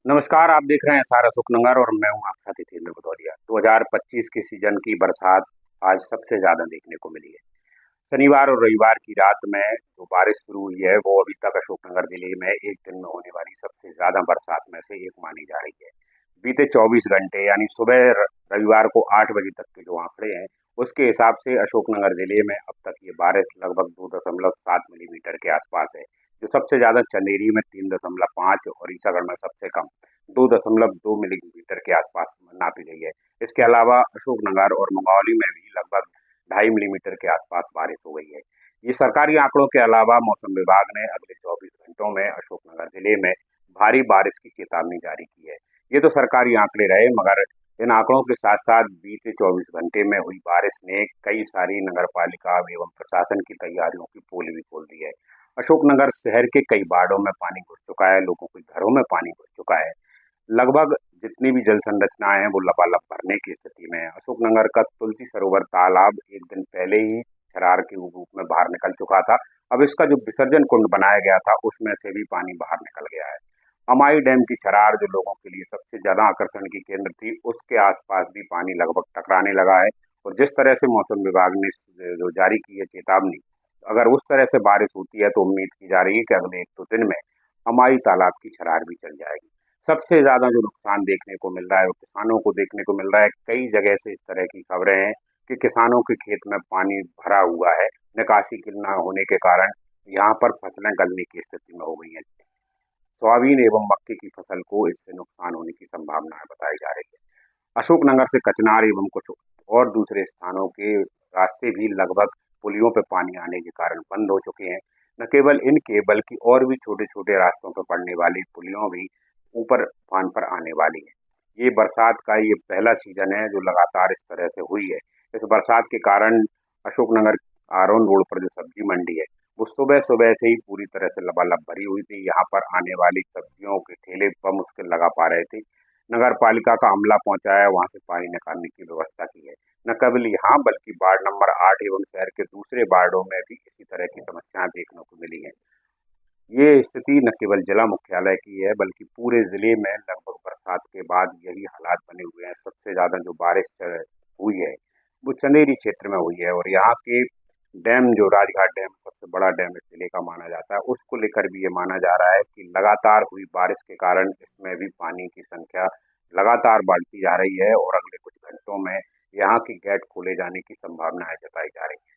नमस्कार, आप देख रहे हैं सारा सुखनंगर और मैं हूं आपका जितेंद्र भदौरिया। 2025 के सीजन की बरसात आज सबसे ज्यादा देखने को मिली है। शनिवार और रविवार की रात में जो बारिश शुरू हुई है वो अभी तक अशोकनगर जिले में एक दिन में होने वाली सबसे ज्यादा बरसात में से एक मानी जा रही है। बीते 24 घंटे यानी सुबह रविवार को 8 बजे तक के जो आंकड़े हैं उसके हिसाब से अशोकनगर जिले में अब तक ये बारिश लगभग 2.7 मिलीमीटर के आसपास है। जो सबसे ज्यादा चंदेरी में 3.5 और ईसागढ़ में सबसे कम 2.2 मिलीमीटर के आसपास नापी गई है। इसके अलावा अशोकनगर और मंगौली में भी लगभग 2.5 मिलीमीटर के आसपास बारिश हो गई है। ये सरकारी आंकड़ों के अलावा मौसम विभाग ने अगले 24 घंटों में अशोकनगर जिले में भारी बारिश की चेतावनी जारी की है। ये तो सरकारी आंकड़े रहे, मगर इन आंकड़ों के साथ साथ बीते 24 घंटे में हुई बारिश ने कई सारी नगर पालिका एवं प्रशासन की तैयारियों की पोल भी खोल दी है। अशोकनगर शहर के कई वार्डों में पानी घुस चुका है, लोगों के घरों में पानी घुस चुका है। लगभग जितनी भी जल संरचनाएं हैं वो लबालब भरने की स्थिति में है। अशोकनगर का तुलसी सरोवर तालाब एक दिन पहले ही छरार के रूप में बाहर निकल चुका था। अब इसका जो विसर्जन कुंड बनाया गया था उसमें से भी पानी बाहर निकल गया है। अमाई डैम की छरार जो लोगों के लिए सबसे ज्यादा आकर्षण की केंद्र थी, उसके आसपास भी पानी लगभग टकराने लगा है। और जिस तरह से मौसम विभाग ने जो जारी की है चेतावनी, अगर उस तरह से बारिश होती है तो उम्मीद की जा रही है कि अगले 1-2 दिन में अमाई तालाब की छरार भी चल जाएगी। सबसे ज्यादा जो नुकसान देखने को मिल रहा है वो किसानों को देखने को मिल रहा है। कई जगह से इस तरह की खबरें हैं कि किसानों के खेत में पानी भरा हुआ है, निकासी के न होने के कारण यहाँ पर फसलें गलने की स्थिति में हो गई हैं। सोयाबीन एवं मक्के की फसल को इससे नुकसान होने की संभावनाएं बताई जा रही है। अशोकनगर से कचनार एवं कुछ और दूसरे स्थानों के रास्ते भी लगभग पुलियों पर पानी आने के कारण बंद हो चुके हैं। न केवल इनके बल्कि और भी छोटे छोटे रास्तों पर पड़ने वाली पुलियों भी ऊपर फान पर आने वाली है। ये बरसात का ये पहला सीजन है जो लगातार इस तरह से हुई है। इस बरसात के कारण अशोकनगर आरोन रोड पर जो सब्जी मंडी है वो सुबह सुबह से ही पूरी तरह से लबालब भरी हुई थी। यहाँ पर आने वाली सब्जियों के ठेले बमुश्किल लगा पा रहे थे। नगर पालिका का अमला पहुंचा है, वहां से पानी निकालने की व्यवस्था की है। न केवल यहाँ बल्कि वार्ड नंबर 8 एवं शहर के दूसरे वार्डों में भी इसी तरह की समस्याएं देखने को मिली है। ये स्थिति न केवल जिला मुख्यालय की है बल्कि पूरे जिले में लगभग बरसात के बाद यही हालात बने हुए हैं। सबसे ज्यादा जो बारिश हुई है वो चंदेरी क्षेत्र में हुई है और यहाँ के डैम जो राजघाट डैम सबसे बड़ा डैम इस जिले का माना जाता है, उसको लेकर भी ये माना जा रहा है कि लगातार हुई बारिश के कारण इसमें भी पानी की संख्या लगातार बढ़ती जा रही है और अगले कुछ घंटों में यहाँ की गेट खोले जाने की संभावनाएं जताई जा रही है।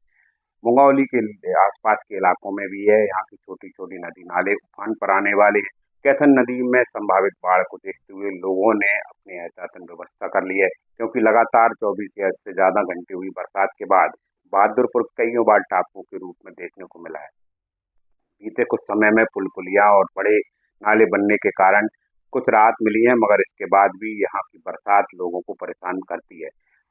मुंगौली के आसपास के इलाकों में भी है, यहाँ की छोटी छोटी नदी नाले उफान पर आने वाले हैं। कैथन नदी में संभावित बाढ़ को देखते हुए लोगों ने अपनी एहतियातन व्यवस्था कर ली है, क्योंकि लगातार 24 या इससे ज्यादा घंटे हुई बरसात के बाद बहादुरपुर कईयों बार टापू के रूप में देखने को मिला है। बीते कुछ समय में पुल पुलिया और बड़े नाले बनने के कारण कुछ राहत मिली है, मगर इसके बाद भी यहाँ की बरसात लोगों को परेशान करती है।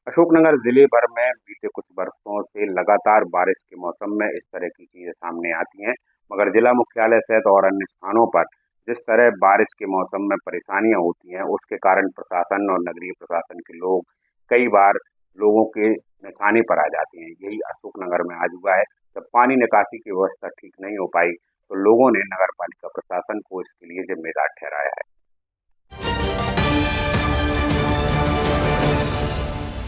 अशोकनगर जिले भर में बीते कुछ वर्षों से लगातार बारिश के मौसम में इस तरह की चीजें सामने आती हैं, मगर जिला मुख्यालय सहित और अन्य स्थानों पर जिस तरह बारिश के मौसम में परेशानियां होती हैं उसके कारण प्रशासन और नगरीय प्रशासन के लोग कई बार लोगों के निशाने पर आ जाते हैं। यही अशोकनगर में आज हुआ है। जब पानी निकासी की व्यवस्था ठीक नहीं हो पाई तो लोगों ने नगर पालिका प्रशासन को इसके लिए जिम्मेदार ठहराया है।